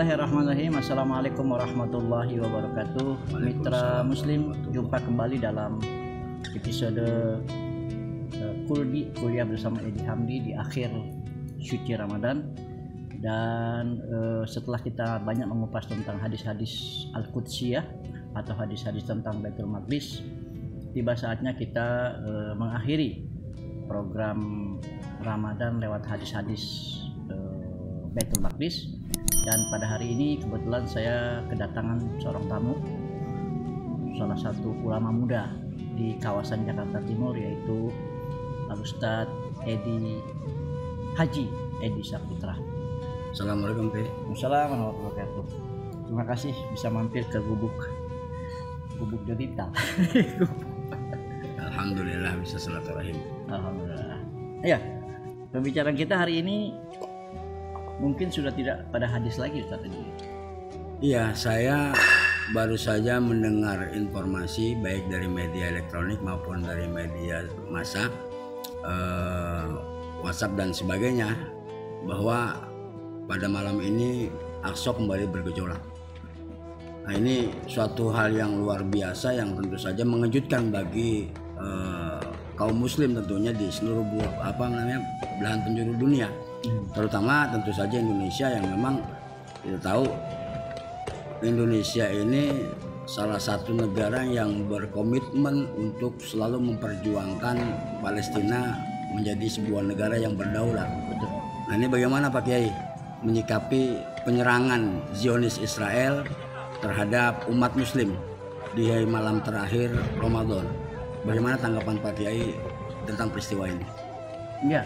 Bismillahirrahmanirrahim. Assalamualaikum warahmatullahi wabarakatuh. Mitra Muslim, jumpa kembali dalam episode kuliah bersama Edi Hamdi di akhir suci Ramadan. Dan setelah kita banyak mengupas tentang hadis-hadis Al-Qudsiyah atau hadis-hadis tentang Baitul Maqdis, tiba saatnya kita mengakhiri program Ramadan lewat hadis-hadis Baitul Maqdis. Dan pada hari ini kebetulan saya kedatangan seorang tamu, salah satu ulama muda di kawasan Jakarta Timur, yaitu Al-Ustadz Haji Edi Saputra. Assalamualaikum Pak. Assalamualaikum warahmatullahi wabarakatuh. Terima kasih bisa mampir ke gubuk Dodita. Alhamdulillah bisa silaturahim. Alhamdulillah. Ya, pembicaraan kita hari ini mungkin sudah tidak pada hadis lagi, Ustaz. Iya, saya baru saja mendengar informasi baik dari media elektronik maupun dari media massa, WhatsApp dan sebagainya, bahwa pada malam ini Aqsa kembali bergejolak. Nah, ini suatu hal yang luar biasa yang tentu saja mengejutkan bagi kaum muslim tentunya di seluruh belahan penjuru dunia. Terutama tentu saja Indonesia yang memang kita tahu Indonesia ini salah satu negara yang berkomitmen untuk selalu memperjuangkan Palestina menjadi sebuah negara yang berdaulat. Betul. Nah, ini bagaimana Pak Kiai menyikapi penyerangan Zionis Israel terhadap umat muslim di malam terakhir Ramadan? Bagaimana tanggapan Pak Kiai tentang peristiwa ini? Ya,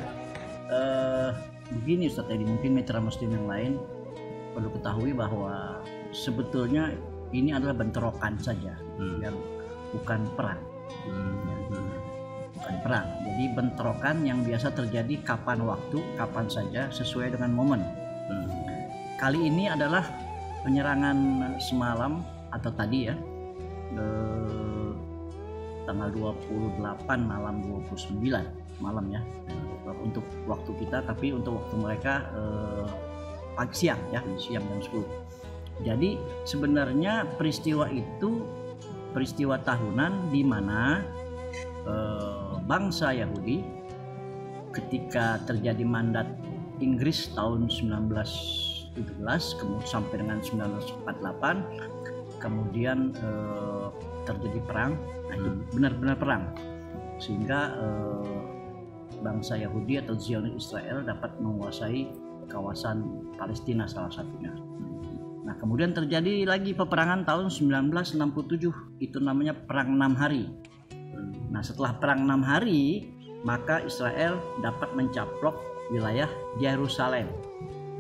begini Ustaz Edi, mungkin mitra muslim yang lain perlu ketahui bahwa sebetulnya ini adalah bentrokan saja, yang bukan perang. Bukan perang. Jadi bentrokan yang biasa terjadi kapan waktu, kapan saja sesuai dengan momen. Kali ini adalah penyerangan semalam atau tadi ya, tanggal 28 malam 29 malam ya, untuk waktu kita, tapi untuk waktu mereka siang ya, siang jam 10. Jadi sebenarnya peristiwa itu peristiwa tahunan di mana bangsa Yahudi ketika terjadi mandat Inggris tahun 1917 kemudian sampai dengan 1948, kemudian terjadi perang. Nah, itu benar-benar perang, sehingga bangsa Yahudi atau Zionis Israel dapat menguasai kawasan Palestina salah satunya. Nah, kemudian terjadi lagi peperangan tahun 1967, itu namanya Perang 6 Hari. Nah, setelah Perang 6 Hari, maka Israel dapat mencaplok wilayah Yerusalem.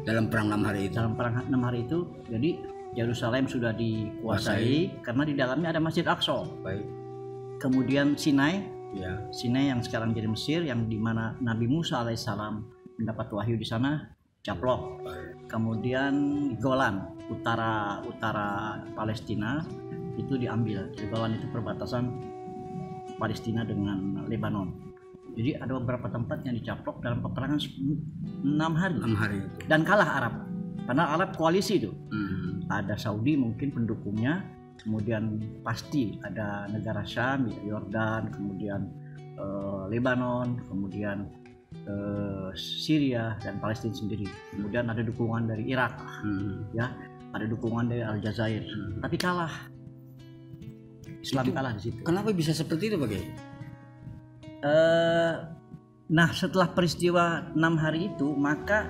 Dalam Perang 6 Hari itu? Dalam Perang 6 Hari itu, jadi Yerusalem sudah dikuasai karena di dalamnya ada Masjid Aqsa. Baik. Kemudian Sinai, ya. Sinai yang sekarang jadi Mesir, yang dimana Nabi Musa alaihissalam mendapat wahyu di sana, caplok. Kemudian Golan, utara Palestina itu diambil. Golan itu perbatasan Palestina dengan Lebanon. Jadi ada beberapa tempat yang dicaplok dalam peperangan 6 hari. 6 hari. Dan kalah Arab. Karena Arab koalisi itu. Ada Saudi mungkin pendukungnya, kemudian pasti ada negara Syam, Yordan, kemudian Lebanon, kemudian Syria dan Palestina sendiri. Kemudian ada dukungan dari Irak, ya, ada dukungan dari Aljazair. Tapi kalah. Islam itu kalah di situ. Kenapa bisa seperti itu, Pak Kiai? Nah, setelah peristiwa 6 hari itu, maka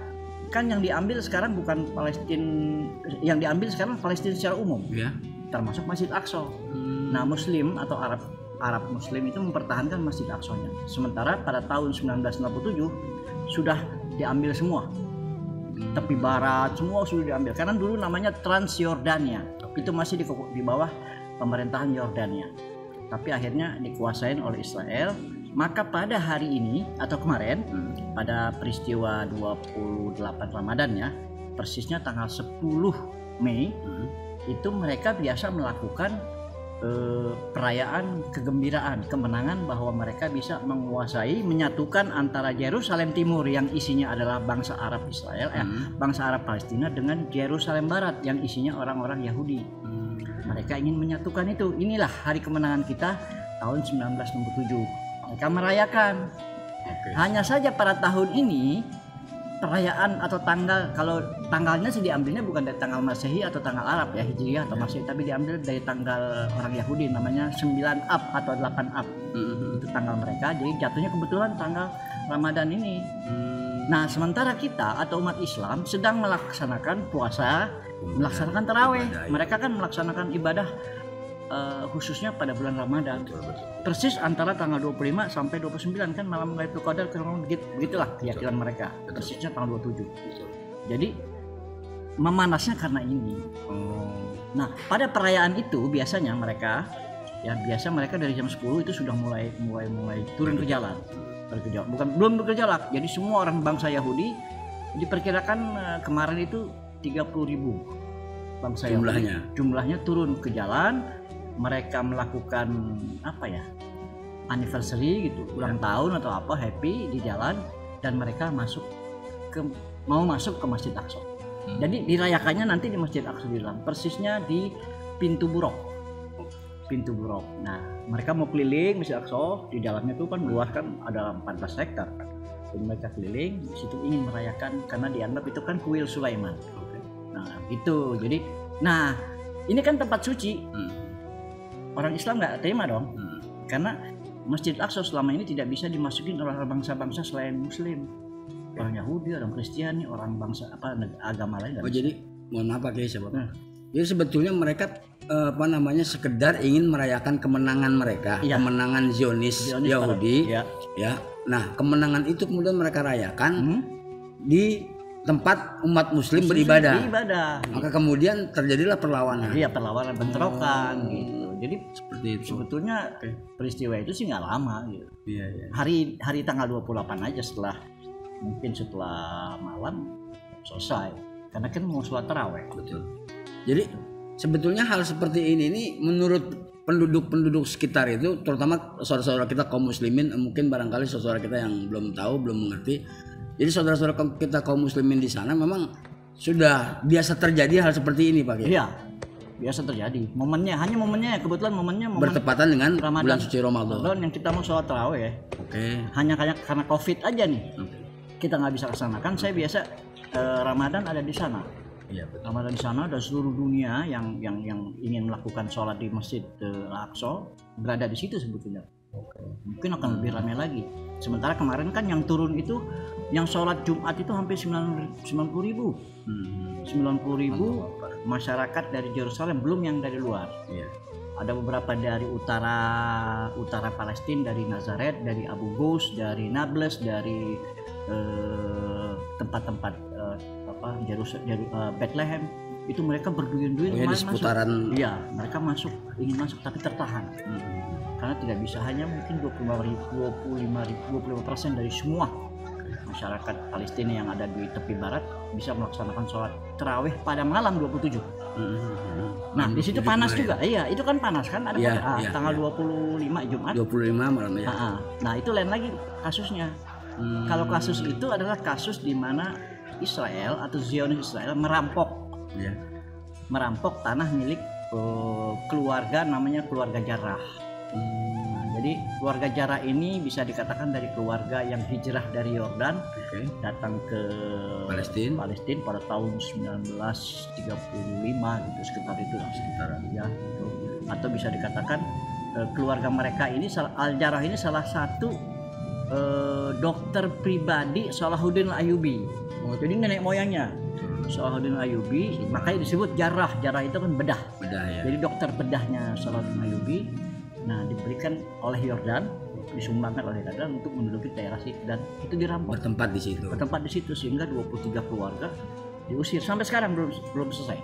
kan yang diambil sekarang bukan Palestina, yang diambil sekarang Palestina secara umum, ya, termasuk Masjid Aqsa. Nah, Muslim atau Arab Muslim itu mempertahankan Masjid Aqsa-nya. Sementara pada tahun 1967 sudah diambil semua. Tepi barat semua sudah diambil. Karena dulu namanya Transjordania. Itu masih di bawah pemerintahan Yordania. Tapi akhirnya dikuasain oleh Israel. Maka pada hari ini atau kemarin, pada peristiwa 28 Ramadan ya, persisnya tanggal 10 Mei, itu mereka biasa melakukan perayaan kegembiraan, kemenangan bahwa mereka bisa menguasai, menyatukan antara Yerusalem Timur yang isinya adalah bangsa Arab Israel, bangsa Arab Palestina dengan Yerusalem Barat yang isinya orang-orang Yahudi. Mereka ingin menyatukan itu. Inilah hari kemenangan kita tahun 1967. Mereka merayakan. Hanya saja pada tahun ini perayaan atau tanggal, kalau tanggalnya sih diambilnya bukan dari tanggal Masehi atau tanggal Arab ya, Hijriah atau Masehi, tapi diambil dari tanggal orang Yahudi, namanya 9 Ab atau 8 Ab. Itu tanggal mereka, jadi jatuhnya kebetulan tanggal Ramadan ini. Nah, sementara kita atau umat Islam sedang melaksanakan puasa, melaksanakan taraweh. Mereka kan melaksanakan ibadah khususnya pada bulan Ramadan. Persis antara tanggal 25 sampai 29 kan malam Lailatul Qadar, begitulah keyakinan mereka. Persisnya tanggal 27. Jadi memanasnya karena ini. Nah, pada perayaan itu biasanya mereka dari jam 10 itu sudah mulai turun ke jalan. Belum bergejolak. Jadi semua orang bangsa Yahudi diperkirakan kemarin itu 30.000 bangsa Yahudi. Jumlahnya turun ke jalan. Mereka melakukan anniversary gitu, ulang tahun atau apa, happy di jalan, dan mereka mau masuk ke Masjid Aqsa. Jadi dirayakannya nanti di Masjid Aqsa, persisnya di Pintu Buraq. Nah, mereka mau keliling Masjid Aqsa, di dalamnya tuh kan luas kan, ada 14 hektar. Jadi mereka keliling, di situ ingin merayakan karena dianggap itu kan kuil Sulaiman. Nah, itu. Jadi, ini kan tempat suci. Orang Islam nggak terima dong, karena Masjid Aqsa selama ini tidak bisa dimasukin oleh bangsa-bangsa selain Muslim, orang Yahudi, orang Kristiani, orang bangsa agama lain. Jadi mohon maaf Pak Kiai, jadi sebetulnya mereka sekedar ingin merayakan kemenangan mereka, kemenangan Zionis Yahudi, ya. Nah, kemenangan itu kemudian mereka rayakan di tempat umat Muslim beribadah. Maka kemudian terjadilah perlawanan. Iya, perlawanan, bentrokan gitu. Jadi seperti itu. Sebetulnya peristiwa itu sih nggak lama gitu. Hari tanggal 28 aja, setelah malam selesai. Karena kan mau sholat taraweh. Betul. Jadi sebetulnya hal seperti ini menurut penduduk sekitar itu, terutama saudara-saudara kita kaum muslimin, mungkin barangkali saudara kita yang belum tahu, belum mengerti. Jadi saudara-saudara kita kaum muslimin di sana memang sudah biasa terjadi hal seperti ini, Pak Kiai. Iya. Biasa terjadi. Momennya kebetulan momennya bertepatan dengan Ramadan, bulan suci Ramadan yang kita mau sholat tarawih ya. Hanya karena Covid aja nih. Kita nggak bisa laksanakan. Saya biasa Ramadan ada di sana. Ramadan di sana, ada seluruh dunia yang ingin melakukan sholat di Masjid Al-Aqsa berada di situ sebetulnya. Mungkin akan lebih ramai lagi. Sementara kemarin kan yang turun itu, yang sholat Jumat itu hampir 90.000. 90.000 masyarakat dari Yerusalem, belum yang dari luar. Ada beberapa dari utara Palestina, dari Nazaret, dari Abu Ghus, dari Nablus, dari tempat-tempat Bethlehem. Itu mereka berduyun-duyun di seputaran. Iya, mereka ingin masuk tapi tertahan. Karena tidak bisa, hanya mungkin 25% dari semua masyarakat Palestina yang ada di tepi barat bisa melaksanakan sholat tarawih pada malam 27. Nah, di situ panas juga. Iya, itu kan panas kan, ada tanggal 25 Jumat. 25 malam ya. Nah, itu lain lagi kasusnya. Kalau kasus itu adalah kasus di mana Israel atau Zionis Israel merampok tanah milik keluarga, namanya keluarga Jarrah. Jadi keluarga Jarrah ini bisa dikatakan dari keluarga yang hijrah dari Yordan, datang ke Palestina pada tahun 1935 gitu, sekitar itu ya. Atau bisa dikatakan keluarga mereka ini, Al-Jarrah ini salah satu dokter pribadi Salahuddin Al-Ayyubi. Jadi nenek moyangnya Salahuddin Al-Ayyubi, makanya disebut Jarrah. Jarrah itu kan bedah ya. Jadi dokter bedahnya Salahuddin Al-Ayyubi. Nah, diberikan oleh Yordan, disumbangkan oleh Yordan untuk menduduki daerah situ, dan itu dirampok. Bertempat di situ sehingga 23 keluarga diusir. Sampai sekarang belum selesai.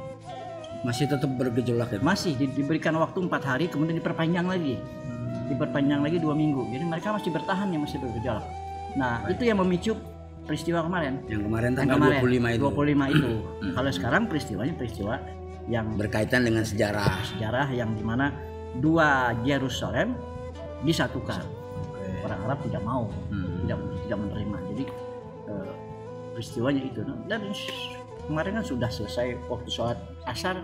Masih tetap bergejolak ya? Masih diberikan waktu 4 hari, kemudian diperpanjang lagi 2 minggu. Jadi mereka masih bertahan, masih bergejolak. Nah, itu yang memicu peristiwa kemarin. Yang kemarin tanggal 25 itu. Kalau sekarang peristiwa yang berkaitan dengan sejarah yang dimana dua Yerusalem disatukan. Orang Arab tidak mau, tidak menerima. Jadi peristiwanya itu. Dan kemarin kan sudah selesai waktu sholat asar,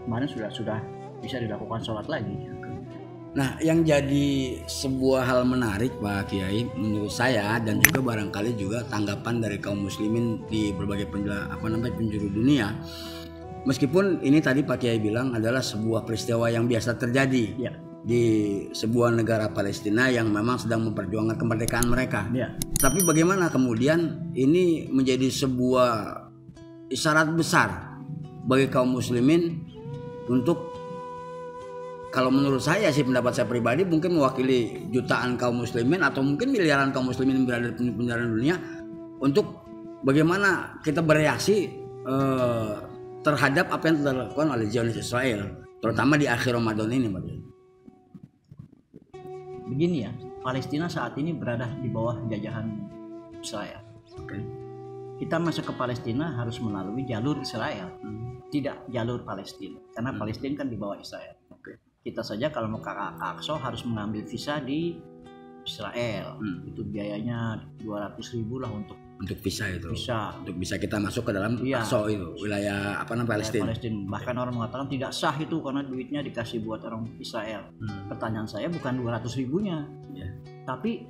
kemarin sudah bisa dilakukan sholat lagi. Nah, yang jadi sebuah hal menarik Pak Kiai menurut saya dan juga barangkali juga tanggapan dari kaum muslimin di berbagai penjuru dunia. Meskipun ini tadi Pak Kiai bilang adalah sebuah peristiwa yang biasa terjadi di sebuah negara Palestina yang memang sedang memperjuangkan kemerdekaan mereka. Tapi bagaimana kemudian ini menjadi sebuah isyarat besar bagi kaum muslimin untuk, kalau menurut saya sih, pendapat saya pribadi, mungkin mewakili jutaan kaum muslimin atau mungkin miliaran kaum muslimin yang berada di penjara dunia, untuk bagaimana kita bereaksi terhadap apa yang dilakukan oleh Zionis Israel, terutama di akhir Ramadan ini, Pak. Begini ya, Palestina saat ini berada di bawah jajahan Israel. Kita masuk ke Palestina harus melalui jalur Israel, tidak jalur Palestina, karena Palestina kan di bawah Israel. Kita saja kalau mau ke Aqsa harus mengambil visa di Israel. Itu biayanya 200.000 lah untuk visa itu. Untuk bisa kita masuk ke dalam Aqsa itu, wilayah Palestina. Bahkan orang mengatakan tidak sah itu karena duitnya dikasih buat orang Israel. Pertanyaan saya bukan 200.000-nya. Tapi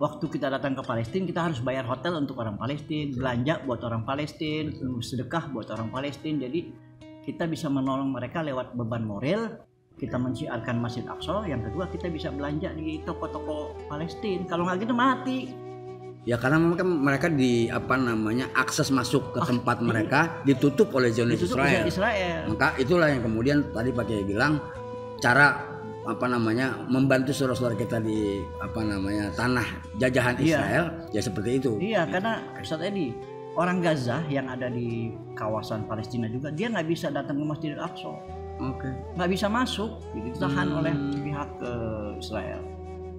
waktu kita datang ke Palestina, kita harus bayar hotel untuk orang Palestina, belanja buat orang Palestina, sedekah buat orang Palestina. Jadi kita bisa menolong mereka lewat beban moral. Kita menciarkan Masjid Aqsa. Yang kedua, kita bisa belanja di toko-toko Palestina. Kalau nggak gitu mati. Ya karena mereka akses masuk ke tempat mereka ditutup oleh Zionis Israel. Maka itulah yang kemudian tadi Pak Kiai bilang, cara membantu saudara-saudara kita di tanah jajahan Israel, ya seperti itu. Iya, karena Ustaz Edi, orang Gaza yang ada di kawasan Palestina juga, dia nggak bisa datang ke Masjidil Aqsa. Nggak bisa masuk, ditahan oleh pihak Israel.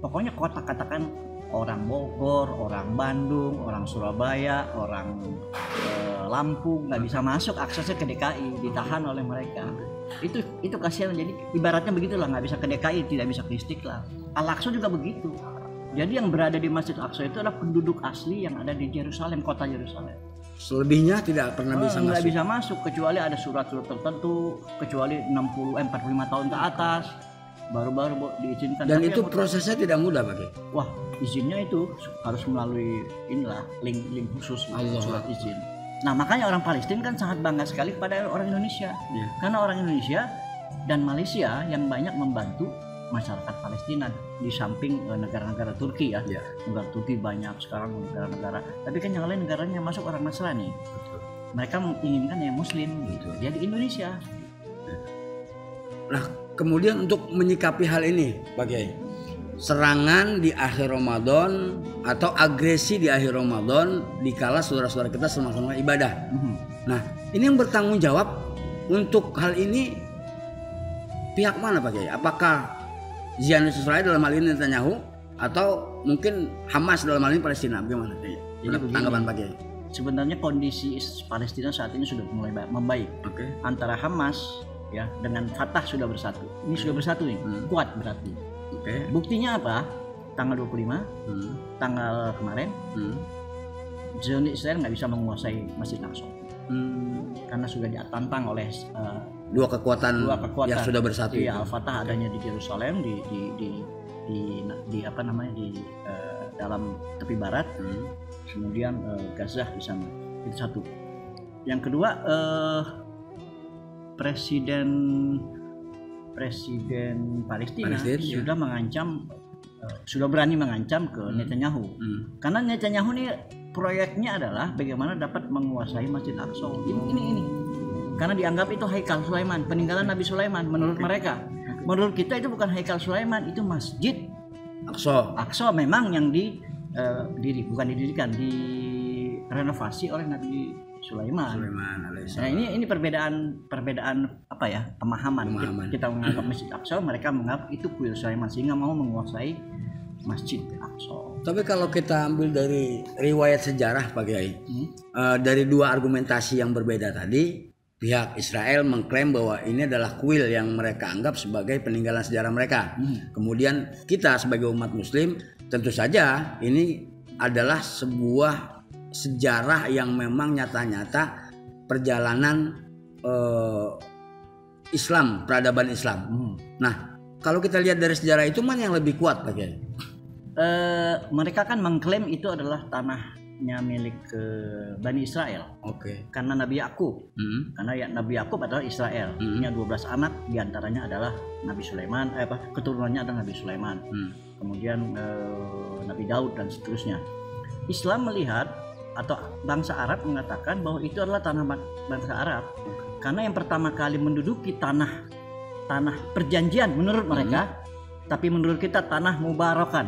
Pokoknya kota, katakan orang Bogor, orang Bandung, orang Surabaya, orang Lampung nggak bisa masuk, aksesnya ke DKI, ditahan oleh mereka. Itu kasihan. Jadi ibaratnya begitulah, nggak bisa ke DKI, tidak bisa ke Istiqlal. Al-Aqsa juga begitu. Jadi yang berada di Masjid Aqsa itu adalah penduduk asli yang ada di Yerusalem, kota Yerusalem. Selebihnya tidak pernah bisa masuk. Nggak bisa masuk kecuali ada surat-surat tertentu, kecuali 45 tahun ke atas baru diizinkan. Dan itu prosesnya tidak mudah, Pak. Wah, izinnya itu harus melalui link khusus surat izin. Nah, makanya orang Palestina kan sangat bangga sekali kepada orang Indonesia. Karena orang Indonesia dan Malaysia yang banyak membantu masyarakat Palestina di samping negara-negara Turki ya. Negara Turki banyak sekarang, negara-negara. Tapi kan yang lain negaranya masuk orang Nasrani. Mereka menginginkan yang Muslim gitu. Jadi Indonesia. Nah, kemudian untuk menyikapi hal ini, Pak Kiai, serangan di akhir Ramadan atau agresi di akhir Ramadan dikala saudara-saudara kita sama-sama ibadah. Nah, ini yang bertanggung jawab untuk hal ini pihak mana, Pak Kiai? Apakah Zionis Israel dalam hal ini Netanyahu atau mungkin Hamas dalam hal ini Palestina? Bagaimana? Tanggapan Pak Kiai? Sebenarnya kondisi Palestina saat ini sudah mulai membaik. Antara Hamas ya dengan Fatah sudah bersatu. Ini sudah bersatu nih, kuat berarti. Buktinya apa? Tanggal 25, tanggal kemarin, Zionis Israel nggak bisa menguasai Masjid Aqsa. Karena sudah ditantang oleh dua kekuatan yang sudah bersatu. Iya, Al-Fatah adanya di Yerusalem di dalam tepi barat, kemudian Gaza di sana. Itu satu. Yang kedua, Presiden Palestina sudah mengancam, sudah berani mengancam ke Netanyahu. Karena Netanyahu ini proyeknya adalah bagaimana dapat menguasai Masjid Aqsa. Ini. Karena dianggap itu Haikal Sulaiman, peninggalan Nabi Sulaiman menurut mereka. Menurut kita itu bukan Haikal Sulaiman, itu Masjid Aqsa memang yang direnovasi oleh Nabi Sulaiman. Nah, ini perbedaan apa ya, pemahaman. Kita menganggap Masjid Aqsa, mereka menganggap itu kuil Sulaiman, sehingga mau menguasai Masjid Aqsa. Tapi kalau kita ambil dari riwayat sejarah Pak Kiai, dari dua argumentasi yang berbeda tadi, pihak Israel mengklaim bahwa ini adalah kuil yang mereka anggap sebagai peninggalan sejarah mereka. Kemudian kita sebagai umat muslim tentu saja ini adalah sebuah sejarah yang memang nyata-nyata perjalanan Islam, peradaban Islam. Nah, kalau kita lihat dari sejarah itu mana yang lebih kuat Pak Kiai? Mereka kan mengklaim itu adalah tanahnya milik Bani Israel. Karena Nabi Yakub. Karena Nabi Yakub adalah Israel. Punya 12 anak, diantaranya adalah Nabi Sulaiman, keturunannya adalah Nabi Sulaiman. Kemudian Nabi Daud dan seterusnya. Islam melihat atau bangsa Arab mengatakan bahwa itu adalah tanah bangsa Arab. Karena yang pertama kali menduduki tanah perjanjian menurut mereka, tapi menurut kita tanah mubarakan.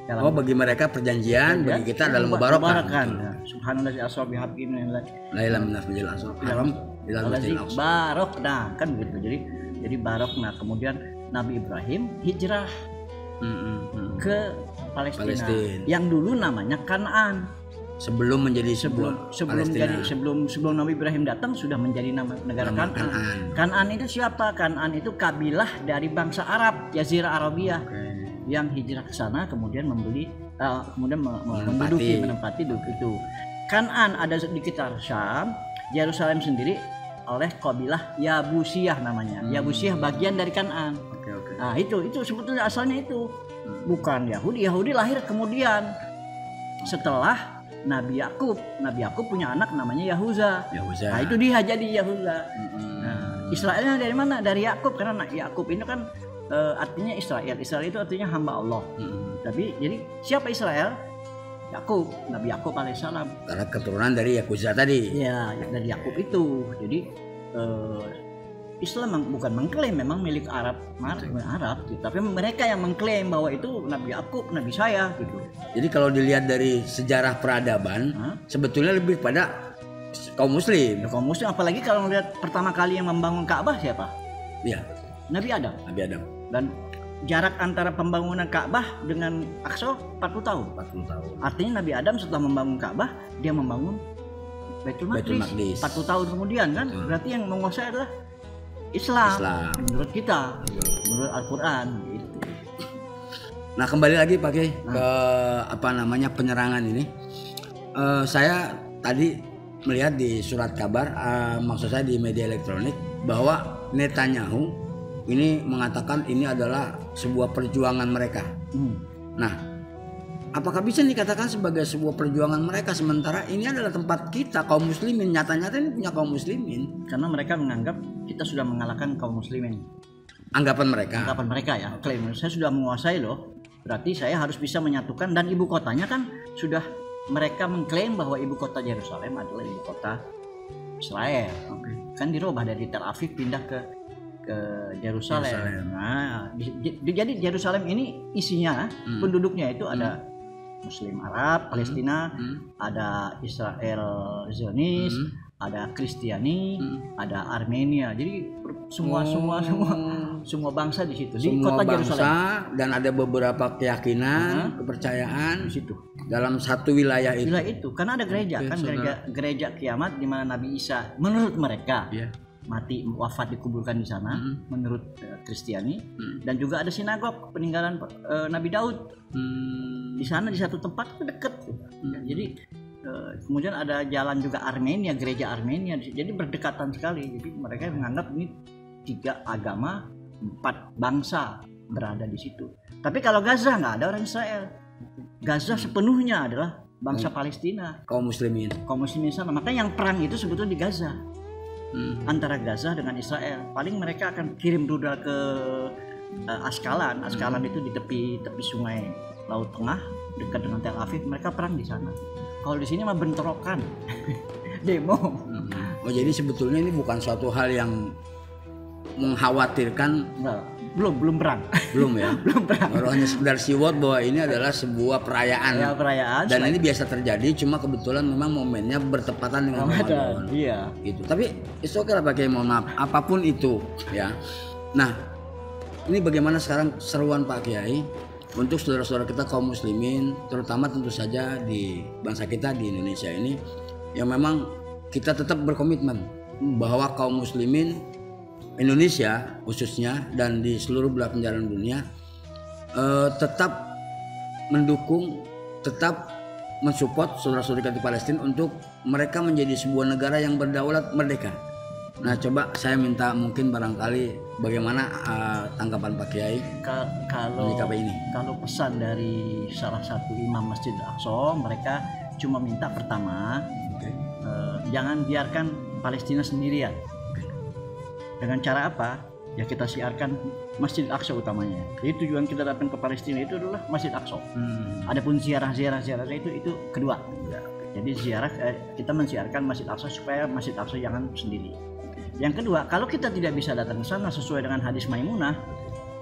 Bagi mereka perjanjian, bagi kita adalah mubarakan. Subhanallah asra bihabbi min lailam min al-masjidil haram ila al-masjidil aqsa. Barokna kan begitu. Jadi barokna. Kemudian Nabi Ibrahim hijrah ke Palestina yang dulu namanya Kanaan. Sebelum Nabi Ibrahim datang sudah menjadi nama negara Kanaan. Kanaan itu siapa? Kanaan itu kabilah dari bangsa Arab, Jazirah Arabia, yang hijrah ke sana kemudian menempati itu. Kanaan ada di sekitar Syam, Yerusalem sendiri oleh kabilah Yabusiyah namanya. Yabusiyah bagian dari Kanaan. Nah, itu sebetulnya asalnya itu. Bukan Yahudi. Yahudi lahir kemudian setelah Nabi Yakub punya anak namanya Yahuza. Nah, itu dia jadi Yahuza. Nah, Israelnya dari mana? Dari Yakub, karena Yakub ini kan artinya Israel. Israel itu artinya hamba Allah. Tapi jadi siapa Israel? Yakub, Nabi Yakub alaihissalam. Karena keturunan dari Yahuza tadi. Ya, dari Yakub itu. Jadi Islam bukan mengklaim memang milik Arab, gitu. Tapi mereka yang mengklaim bahwa itu Nabi Yakub, Nabi saya gitu. Jadi kalau dilihat dari sejarah peradaban, sebetulnya lebih pada kaum muslim. Kaum muslim, apalagi kalau melihat pertama kali yang membangun Ka'bah siapa? Iya. Nabi Adam. Dan jarak antara pembangunan Ka'bah dengan Aqsa 40 tahun. Artinya Nabi Adam setelah membangun Ka'bah, dia membangun Baitul Maqdis 40 tahun kemudian kan. Berarti yang menguasai adalah Islam. Menurut kita, menurut Al-Quran gitu. Nah, kembali lagi Pak Kiai ke penyerangan ini. Saya tadi melihat di surat kabar, maksud saya di media elektronik, bahwa Netanyahu ini mengatakan ini adalah sebuah perjuangan mereka. Nah, apakah bisa dikatakan sebagai sebuah perjuangan mereka, sementara ini adalah tempat kita kaum muslimin? Nyata-nyata ini punya kaum muslimin. Karena mereka menganggap kita sudah mengalahkan kaum muslimin. Anggapan mereka ya, klaim saya sudah menguasai loh. Berarti saya harus bisa menyatukan, dan ibu kotanya kan sudah mereka mengklaim bahwa ibu kota Yerusalem adalah ibu kota Israel. Kan dirubah dari Tel Aviv pindah ke Yerusalem. Nah, jadi Yerusalem ini isinya penduduknya itu ada Muslim Arab, Palestina, ada Israel Zionis, ada Kristiani, ada Armenia. Jadi semua bangsa di situ. Di semua kota bangsa Yerusalem. Dan ada beberapa keyakinan, kepercayaan di situ. Dalam satu wilayah itu. Karena ada gereja kan, gereja Kiamat di mana Nabi Isa menurut mereka mati, wafat, dikuburkan di sana menurut Kristiani. Dan juga ada sinagog peninggalan Nabi Daud di sana, di satu tempat dekat. Jadi kemudian ada jalan juga Armenia, gereja Armenia. Jadi berdekatan sekali. Jadi mereka menganggap ini 3 agama, 4 bangsa berada di situ. Tapi kalau Gaza nggak ada orang Israel. Gaza sepenuhnya adalah bangsa Palestina, kaum muslimin sana. Makanya yang perang itu sebetulnya di Gaza. Antara Gaza dengan Israel. Paling mereka akan kirim rudal ke Askalan itu di tepi sungai Laut Tengah dekat dengan Tel Aviv. Mereka perang di sana. Kalau di sini mah bentrokan, demo. Jadi sebetulnya ini bukan suatu hal yang mengkhawatirkan. Belum perang. Belum ya. Belum perang. Baru hanya sekedar siwot bahwa ini adalah sebuah perayaan. Ya, perayaan. Dan ini biasa terjadi, cuma kebetulan memang momennya bertepatan dengan Ramadan. Iya. Gitu. Tapi itu oke lah Pak Kiai, mohon maaf. Apapun itu ya. Nah, ini bagaimana sekarang seruan Pak Kiai untuk saudara-saudara kita kaum muslimin, terutama tentu saja di bangsa kita di Indonesia ini, yang memang kita tetap berkomitmen bahwa kaum muslimin Indonesia khususnya dan di seluruh belahan penjara dunia tetap mendukung, tetap mensupport saudara-saudara kita di Palestina untuk mereka menjadi sebuah negara yang berdaulat merdeka. Nah, coba saya minta mungkin barangkali bagaimana tanggapan Pak Kiai menyikapi ini. Kalau pesan dari salah satu imam Masjid Al-Aqsa, mereka cuma minta pertama, jangan biarkan Palestina sendirian. Dengan cara apa? Ya kita siarkan Masjid Al-Aqsa utamanya. Jadi tujuan kita datang ke Palestina itu adalah Masjid Al-Aqsa. Adapun ziarah itu kedua. Jadi ziarah kita mensiarkan Masjid Al-Aqsa supaya Masjid Al-Aqsa jangan sendiri. Yang kedua, kalau kita tidak bisa datang ke sana sesuai dengan hadis Maimunah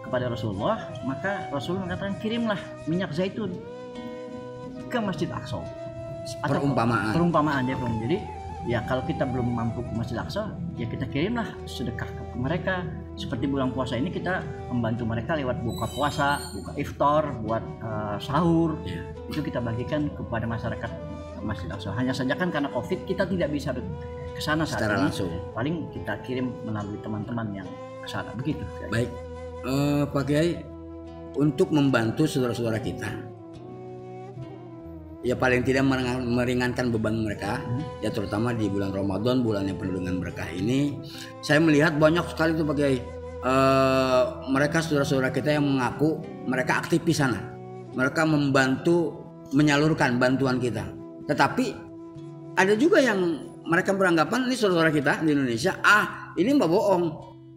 kepada Rasulullah, maka Rasulullah mengatakan kirimlah minyak zaitun ke Masjid Al-Aqsa. Perumpamaan dia. Jadi ya kalau kita belum mampu ke Masjid Al-Aqsa, ya kita kirimlah sedekah ke mereka. Seperti bulan puasa ini kita membantu mereka lewat buka puasa, buka iftar, buat sahur. Itu kita bagikan kepada masyarakat Masjid Al-Aqsa. Hanya saja kan karena Covid kita tidak bisa ke sana secara langsung. Paling kita kirim melalui teman-teman yang ke sana. Begitu. Baik. Pak Kiai, untuk membantu saudara-saudara kita, ya paling tidak meringankan beban mereka, ya terutama di bulan Ramadan, bulan yang penuh dengan berkah ini, saya melihat banyak sekali tuh Pak Kiai, mereka saudara-saudara kita yang mengaku mereka aktif di sana, mereka membantu menyalurkan bantuan kita. Tetapi ada juga yang mereka beranggapan ini saudara kita di Indonesia, ini mbak bohong,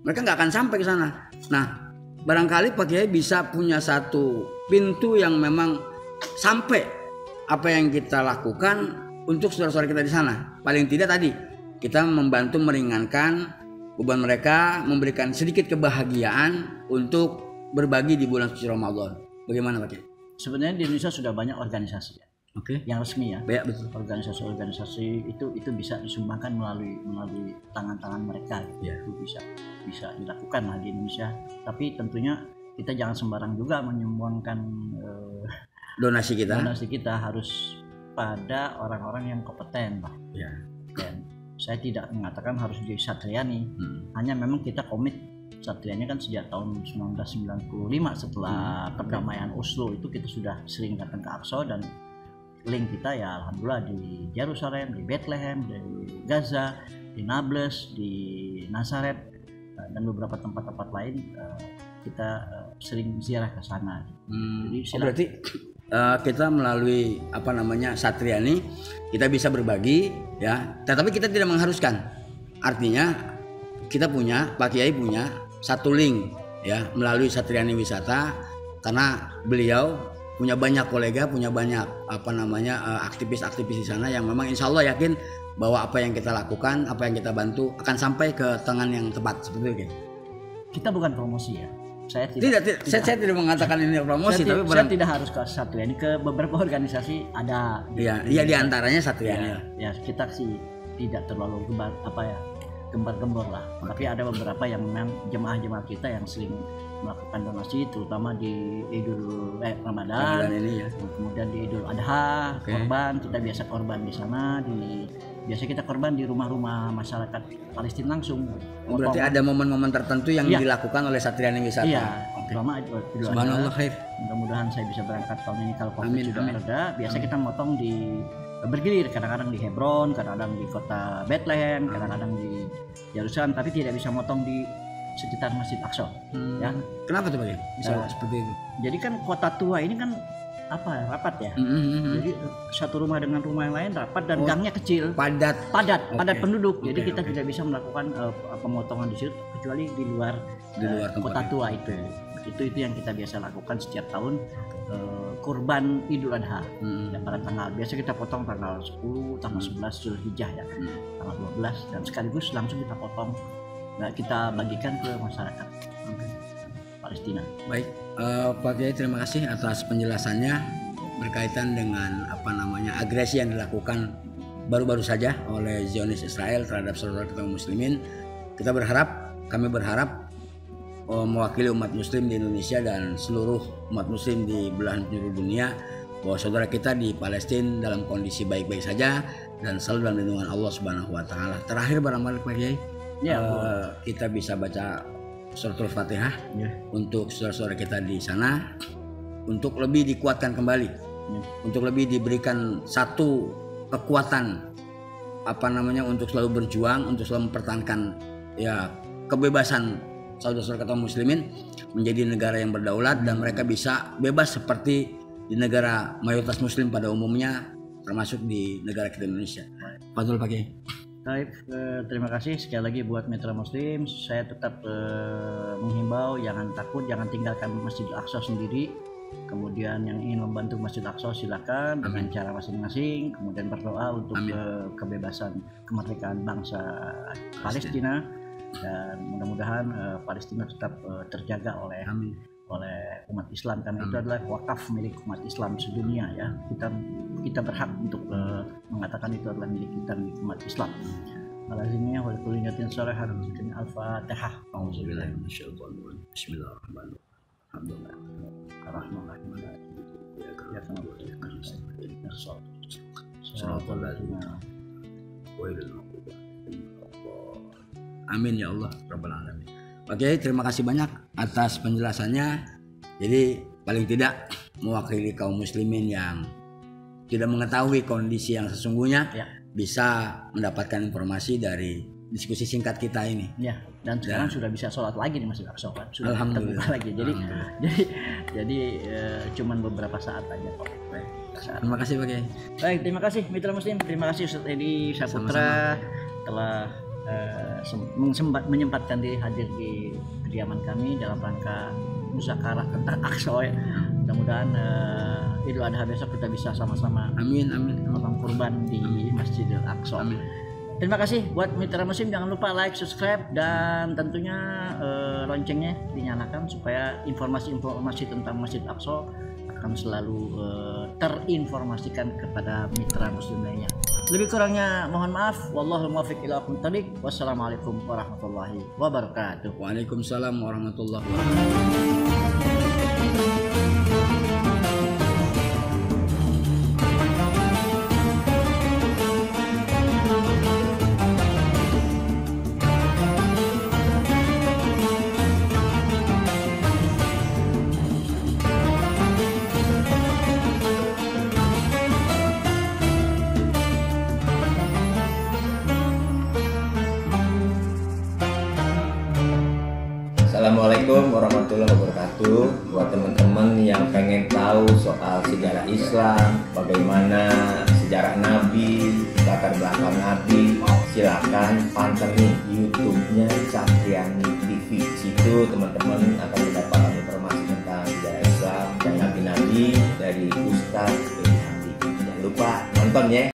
mereka nggak akan sampai ke sana. Nah, barangkali Pak Kiai bisa punya satu pintu yang memang sampai apa yang kita lakukan untuk saudara-saudara kita di sana. Paling tidak tadi kita membantu meringankan beban mereka, memberikan sedikit kebahagiaan untuk berbagi di bulan suci Ramadan. Bagaimana Pak Kiai? Sebenarnya di Indonesia sudah banyak organisasi ya. Yang resmi ya. Betul. Organisasi itu bisa disumbangkan melalui tangan-tangan mereka. Itu bisa dilakukan lah di Indonesia. Tapi tentunya kita jangan sembarang juga menyumbangkan donasi kita harus pada orang-orang yang kompeten lah. Dan saya tidak mengatakan harus jadi Satriani. Hanya memang kita komit. Satriani kan sejak tahun 1995 setelah perdamaian Oslo itu kita sudah sering datang ke Aqsa, dan link kita ya alhamdulillah di Yerusalem, di Bethlehem, di Gaza, di Nablus, di Nazaret, dan beberapa tempat-tempat lain kita sering ziarah ke sana. Jadi berarti kita melalui Satriani kita bisa berbagi ya, tetapi kita tidak mengharuskan. Artinya kita Pak Kiai punya satu link ya melalui Satriani Wisata, karena beliau punya banyak kolega, punya banyak aktivis-aktivis di sana yang memang insya Allah yakin bahwa apa yang kita lakukan, apa yang kita bantu akan sampai ke tangan yang tepat, seperti itu. Kita bukan promosi ya. Saya tidak mengatakan ini promosi, tapi saya tidak harus ke Satriani, ke beberapa organisasi ada. Iya di antaranya Satriani. Ya kita sih tidak terlalu gembar-gembor lah. Tapi ada beberapa yang memang jemaah-jemaah kita yang sering melakukan donasi, terutama di Idul Ramadan ini ya. Kemudian di Idul Adha, korban kita biasa korban di sana. Biasa kita korban di rumah-rumah masyarakat Palestina langsung. Berarti ada momen-momen tertentu yang dilakukan oleh Satriani Wisata. Iya. Terutama Idul Adha. Subhanallah khair. Mudah-mudahan saya bisa berangkat tahun ini kalau Covid sudah reda. Biasa kita motong bergilir, kadang-kadang di Hebron, kadang-kadang di kota Bethlehem, kadang-kadang di Yerusalem, tapi tidak bisa motong di sekitar Masjid Aqsa. Ya. Kenapa tuh Pak? Bisa seperti itu. Jadi kan kota tua ini kan rapat ya. Jadi satu rumah dengan rumah yang lain rapat dan gangnya kecil. Padat penduduk. Jadi kita tidak bisa melakukan pemotongan di situ kecuali di luar kota tua itu. Itu yang kita biasa lakukan setiap tahun. Kurban Idul Adha pada tanggal biasa kita potong tanggal 10, tanggal 11 Zulhijjah ya, tanggal 12, dan sekaligus langsung kita potong, kita bagikan ke masyarakat Palestina. Baik, Pak Kiai, terima kasih atas penjelasannya berkaitan dengan agresi yang dilakukan baru-baru saja oleh Zionis Israel terhadap saudara kita muslimin. Kami berharap mewakili umat muslim di Indonesia dan seluruh umat muslim di belahan penjuru dunia bahwa saudara kita di Palestina dalam kondisi baik-baik saja, dan selalu dalam lindungan Allah Subhanahu wa taala. Terakhir barangkali Pak Kiai, kita bisa baca suratul Fatihah untuk saudara-saudara kita di sana untuk lebih dikuatkan kembali, untuk lebih diberikan satu kekuatan untuk selalu berjuang, untuk selalu mempertahankan kebebasan saudara-saudara kaum muslimin menjadi negara yang berdaulat dan mereka bisa bebas seperti di negara mayoritas muslim pada umumnya, termasuk di negara kita Indonesia. Fadhol Pak Kiai. Baik, terima kasih sekali lagi buat mitra muslim. Saya tetap menghimbau jangan takut, jangan tinggalkan Masjidil Aqsa sendiri. Kemudian yang ingin membantu Masjidil Aqsa silakan dengan cara masing-masing. Kemudian berdoa untuk kebebasan kemerdekaan bangsa Palestina. Dan mudah-mudahan Palestina tetap terjaga oleh umat Islam, karena itu adalah wakaf milik umat Islam sedunia ya. Kita berhak untuk mengatakan itu adalah milik kita, milik umat Islam. Alazimnya wa kullu niyatin shalihatin al-Fatihah. A'udzubillahi minasyaitonir rajim. Bismillahirrahmanirrahim. Alhamdulillah. Ar-Rahmanir-Rahim. Ya kana Amin ya Allah Rabbal Alamin. Oke, terima kasih banyak atas penjelasannya. Jadi paling tidak mewakili kaum muslimin yang tidak mengetahui kondisi yang sesungguhnya bisa mendapatkan informasi dari diskusi singkat kita ini. Ya, dan sekarang sudah bisa sholat lagi di Masjidil Aqsa kan. Sudah Alhamdulillah lagi. Jadi cuman beberapa saat aja kok. Terima kasih Pak Kiai. Baik, terima kasih mitra muslim. Terima kasih Ustaz Edi Saputra telah menyempatkan diri hadir di kediaman kami dalam rangka musyawarah tentang Aqsa ya. Mudah-mudahan Idul Adha besok kita bisa sama-sama memotong kurban di Masjidil Aqsa. Amin. Terima kasih buat mitra muslim, jangan lupa like, subscribe dan tentunya loncengnya dinyalakan supaya informasi-informasi tentang Masjidil Aqsa akan selalu terinformasikan kepada mitra muslim lainnya. Lebih kurangnya mohon maaf. Wallahul muwaffiq ila aqwamit thoriq. Wassalamualaikum warahmatullahi wabarakatuh. Waalaikumsalam warahmatullahi wabarakatuh. Assalamualaikum warahmatullahi wabarakatuh. Buat teman-teman yang pengen tahu soal sejarah Islam, bagaimana sejarah Nabi, latar belakang Nabi, silakan pantengin YouTube-nya Capriani TV. Situ teman-teman akan mendapatkan informasi tentang sejarah Islam dan nabi-nabi dari Ustadz Edi Hamdi. Jangan lupa nonton ya.